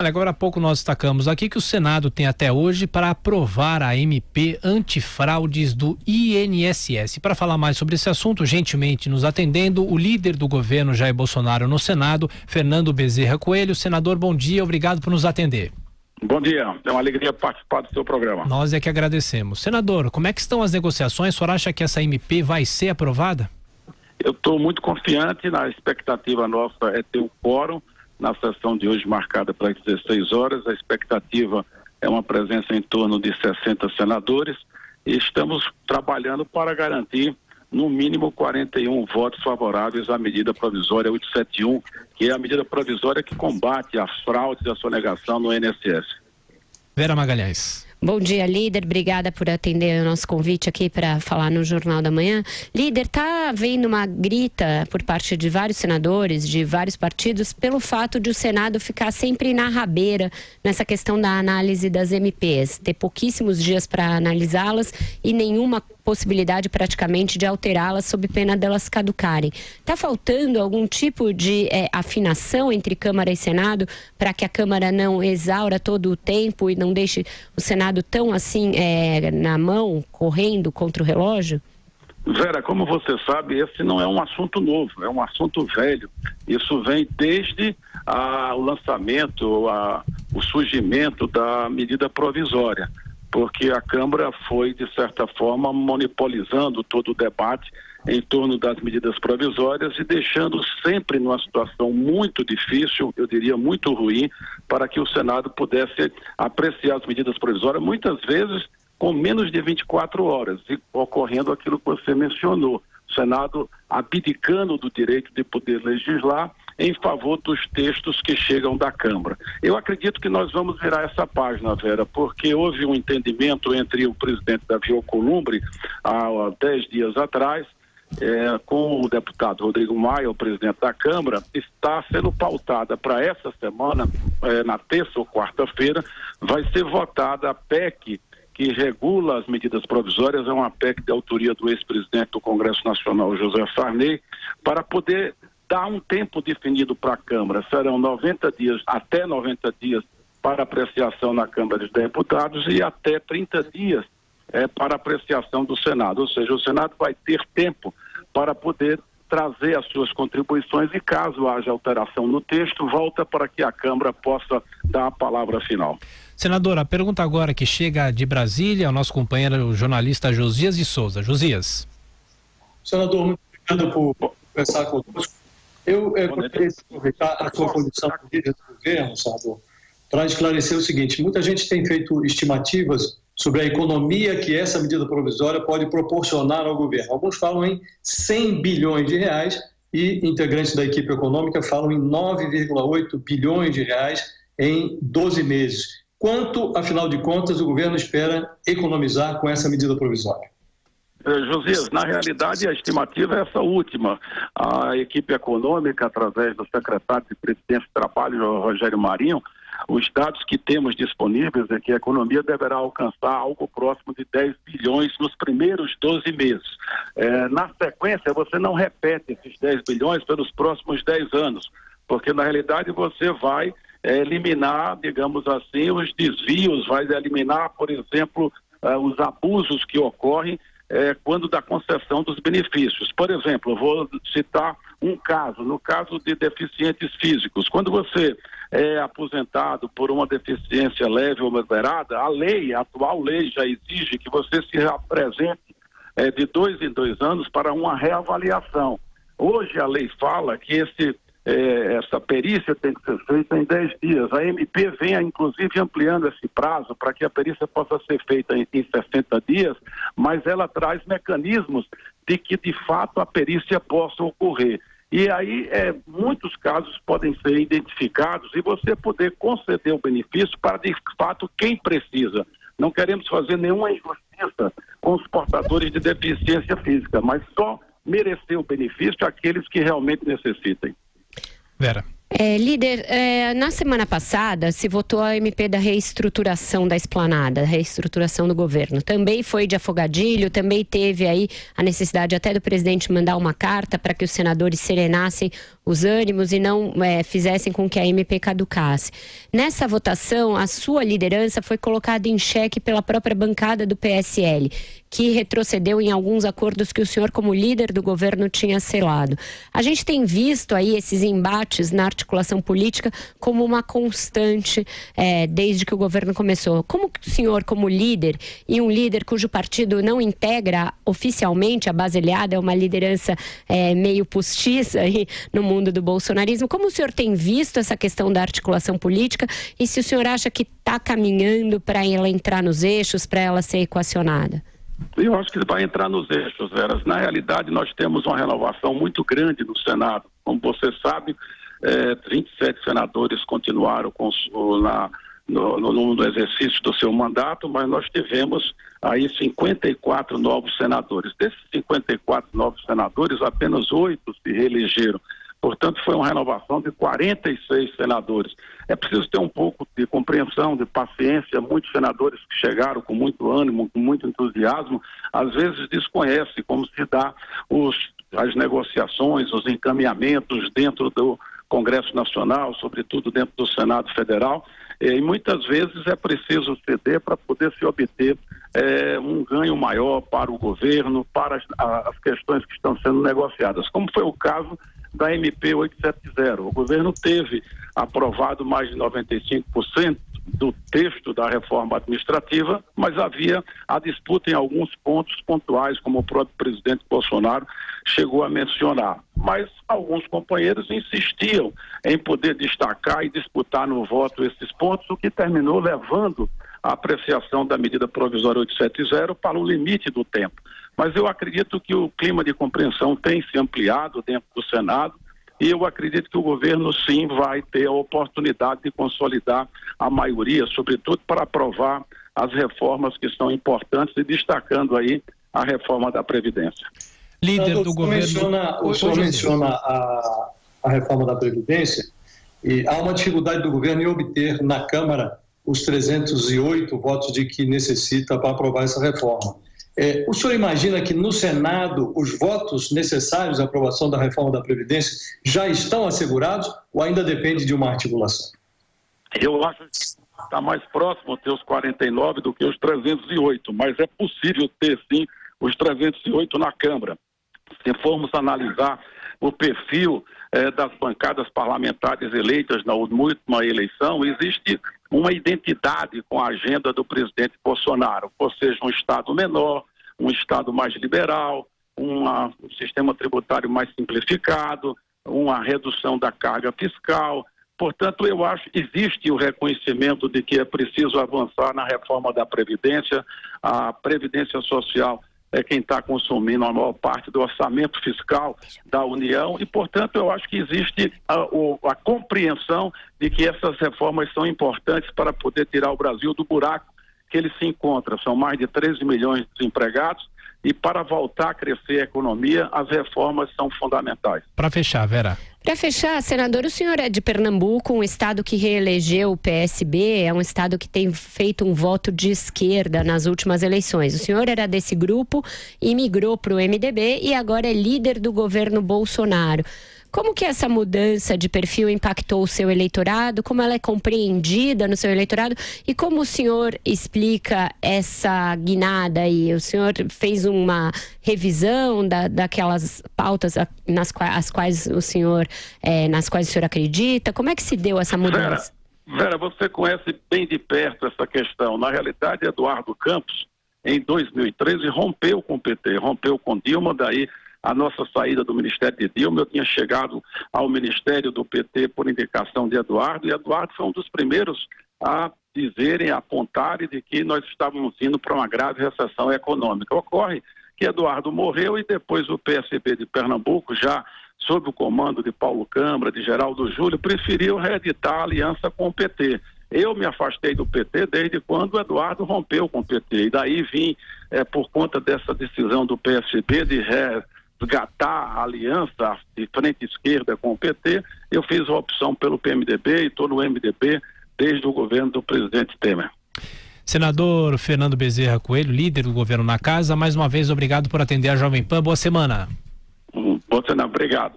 Olha, agora há pouco nós destacamos aqui que o Senado tem até hoje para aprovar a MP antifraudes do INSS. Para falar mais sobre esse assunto, gentilmente nos atendendo, o líder do governo Jair Bolsonaro no Senado, Fernando Bezerra Coelho. Senador, bom dia, obrigado por nos atender. Bom dia, é uma alegria participar do seu programa. Nós é que agradecemos. Senador, como é que estão as negociações? O senhor acha que essa MP vai ser aprovada? Eu estou muito confiante, na expectativa nossa é ter um quórum na sessão de hoje marcada para as 16 horas. A expectativa é uma presença em torno de 60 senadores e estamos trabalhando para garantir no mínimo 41 votos favoráveis à medida provisória 871, que é a medida provisória que combate as fraudes e a sonegação no INSS. Vera Magalhães. Bom dia, líder. Obrigada por atender o nosso convite aqui para falar no Jornal da Manhã. Líder, está havendo uma grita por parte de vários senadores, de vários partidos, pelo fato de o Senado ficar sempre na rabeira nessa questão da análise das MPs, ter pouquíssimos dias para analisá-las e nenhuma possibilidade praticamente de alterá-las sob pena delas caducarem. Está faltando algum tipo de afinação entre Câmara e Senado para que a Câmara não exaura todo o tempo e não deixe o Senado tão assim na mão, correndo contra o relógio? Vera, como você sabe, esse não é um assunto novo, é um assunto velho. Isso vem desde o lançamento, o surgimento da medida provisória, porque a Câmara foi, de certa forma, monopolizando todo o debate em torno das medidas provisórias e deixando sempre numa situação muito difícil, eu diria muito ruim, para que o Senado pudesse apreciar as medidas provisórias, muitas vezes com menos de 24 horas, e ocorrendo aquilo que você mencionou, o Senado abdicando do direito de poder legislar em favor dos textos que chegam da Câmara. Eu acredito que nós vamos virar essa página, Vera, porque houve um entendimento entre o presidente Davi Alcolumbre há 10 dias atrás, com o deputado Rodrigo Maia, o presidente da Câmara. Está sendo pautada para essa semana, na terça ou quarta-feira, vai ser votada a PEC que regula as medidas provisórias, é uma PEC de autoria do ex-presidente do Congresso Nacional, José Sarney, para poder dar um tempo definido para a Câmara. Serão 90 dias, até 90 dias para apreciação na Câmara dos Deputados e até 30 dias para apreciação do Senado. Ou seja, o Senado vai ter tempo para poder trazer as suas contribuições e, caso haja alteração no texto, volta para que a Câmara possa dar a palavra final. Senador, a pergunta agora que chega de Brasília é o nosso companheiro, o jornalista Josias de Souza. Josias. Senador, muito obrigado por conversar conosco. Eu gostaria de aproveitar a sua condição de líder do governo, senador, para esclarecer o seguinte: muita gente tem feito estimativas sobre a economia que essa medida provisória pode proporcionar ao governo. Alguns falam em 100 bilhões de reais e integrantes da equipe econômica falam em 9,8 bilhões de reais em 12 meses. Quanto, afinal de contas, o governo espera economizar com essa medida provisória? Josias, na realidade a estimativa é essa última. A equipe econômica, através do secretário de Presidência do Trabalho, Rogério Marinho, os dados que temos disponíveis é que a economia deverá alcançar algo próximo de 10 bilhões nos primeiros 12 meses. Na sequência, você não repete esses 10 bilhões pelos próximos 10 anos, porque na realidade você vai eliminar, digamos assim, os desvios, vai eliminar, por exemplo, os abusos que ocorrem quando da concessão dos benefícios. Por exemplo, eu vou citar um caso, no caso de deficientes físicos. Quando você é aposentado por uma deficiência leve ou moderada, a atual lei já exige que você se apresente de 2 em 2 anos para uma reavaliação. Hoje a lei fala que essa perícia tem que ser feita em 10 dias. A MP vem, inclusive, ampliando esse prazo para que a perícia possa ser feita em 60 dias, mas ela traz mecanismos de que, de fato, a perícia possa ocorrer. E aí, muitos casos podem ser identificados e você poder conceder o benefício para, de fato, quem precisa. Não queremos fazer nenhuma injustiça com os portadores de deficiência física, mas só merecer o benefício àqueles que realmente necessitem. Vera. Líder, na semana passada se votou a MP da reestruturação da esplanada, reestruturação do governo. Também foi de afogadilho, também teve aí a necessidade até do presidente mandar uma carta para que os senadores serenassem os ânimos e não fizessem com que a MP caducasse. Nessa votação, a sua liderança foi colocada em xeque pela própria bancada do PSL, que retrocedeu em alguns acordos que o senhor, como líder do governo, tinha selado. A gente tem visto aí esses embates na articulação política como uma constante desde que o governo começou. Como que o senhor, como líder, e um líder cujo partido não integra oficialmente a base aliada, é uma liderança meio postiça aí no mundo do bolsonarismo, como o senhor tem visto essa questão da articulação política e se o senhor acha que está caminhando para ela entrar nos eixos, para ela ser equacionada? Eu acho que vai entrar nos eixos, Vera. Na realidade, nós temos uma renovação muito grande no Senado. Como você sabe, 27 senadores continuaram no exercício do seu mandato, mas nós tivemos aí 54 novos senadores. Desses 54 novos senadores, apenas 8 se reelegeram. Portanto, foi uma renovação de 46 senadores. É preciso ter um pouco de compreensão, de paciência. Muitos senadores que chegaram com muito ânimo, com muito entusiasmo, às vezes desconhecem como se dá as negociações, os encaminhamentos dentro do Congresso Nacional, sobretudo dentro do Senado Federal. E muitas vezes é preciso ceder para poder se obter um ganho maior para o governo, para as questões que estão sendo negociadas, como foi o caso da MP 870. O governo teve aprovado mais de 95% do texto da reforma administrativa, mas havia a disputa em alguns pontos pontuais, como o próprio presidente Bolsonaro chegou a mencionar. Mas alguns companheiros insistiam em poder destacar e disputar no voto esses pontos, o que terminou levando a apreciação da medida provisória 870 para o limite do tempo. Mas eu acredito que o clima de compreensão tem se ampliado dentro do Senado e eu acredito que o governo sim vai ter a oportunidade de consolidar a maioria, sobretudo para aprovar as reformas que são importantes e destacando aí a reforma da Previdência. Líder do governo... O senhor menciona a reforma da Previdência e há uma dificuldade do governo em obter na Câmara os 308 votos de que necessita para aprovar essa reforma. O senhor imagina que no Senado os votos necessários à aprovação da reforma da Previdência já estão assegurados ou ainda depende de uma articulação? Eu acho que está mais próximo ter os 49 do que os 308, mas é possível ter sim os 308 na Câmara. Se formos analisar o perfil das bancadas parlamentares eleitas na última eleição, existe uma identidade com a agenda do presidente Bolsonaro, ou seja, um Estado menor, um Estado mais liberal, um sistema tributário mais simplificado, uma redução da carga fiscal. Portanto, eu acho que existe o reconhecimento de que é preciso avançar na reforma da Previdência. A Previdência Social é quem está consumindo a maior parte do orçamento fiscal da União e, portanto, eu acho que existe a compreensão de que essas reformas são importantes para poder tirar o Brasil do buraco que ele se encontra. São mais de 13 milhões de desempregados e para voltar a crescer a economia, as reformas são fundamentais. Para fechar, Vera. Para fechar, senador, o senhor é de Pernambuco, um estado que reelegeu o PSB, é um estado que tem feito um voto de esquerda nas últimas eleições. O senhor era desse grupo e migrou para o MDB e agora é líder do governo Bolsonaro. Como que essa mudança de perfil impactou o seu eleitorado? Como ela é compreendida no seu eleitorado? E como o senhor explica essa guinada aí? O senhor fez uma revisão daquelas pautas nas quais o senhor acredita? Como é que se deu essa mudança? Vera, você conhece bem de perto essa questão. Na realidade, Eduardo Campos, em 2013, rompeu com o PT, rompeu com Dilma, daí a nossa saída do Ministério de Dilma. Eu tinha chegado ao Ministério do PT por indicação de Eduardo, e Eduardo foi um dos primeiros a dizerem, a apontarem de que nós estávamos indo para uma grave recessão econômica. Ocorre que Eduardo morreu e depois o PSB de Pernambuco, já sob o comando de Paulo Câmara, de Geraldo Júlio, preferiu reeditar a aliança com o PT. Eu me afastei do PT desde quando o Eduardo rompeu com o PT, e daí vim, por conta dessa decisão do PSB de resgatar a aliança de frente esquerda com o PT, eu fiz a opção pelo PMDB e estou no MDB desde o governo do presidente Temer. Senador Fernando Bezerra Coelho, líder do governo na casa, mais uma vez obrigado por atender a Jovem Pan. Boa semana. Obrigado.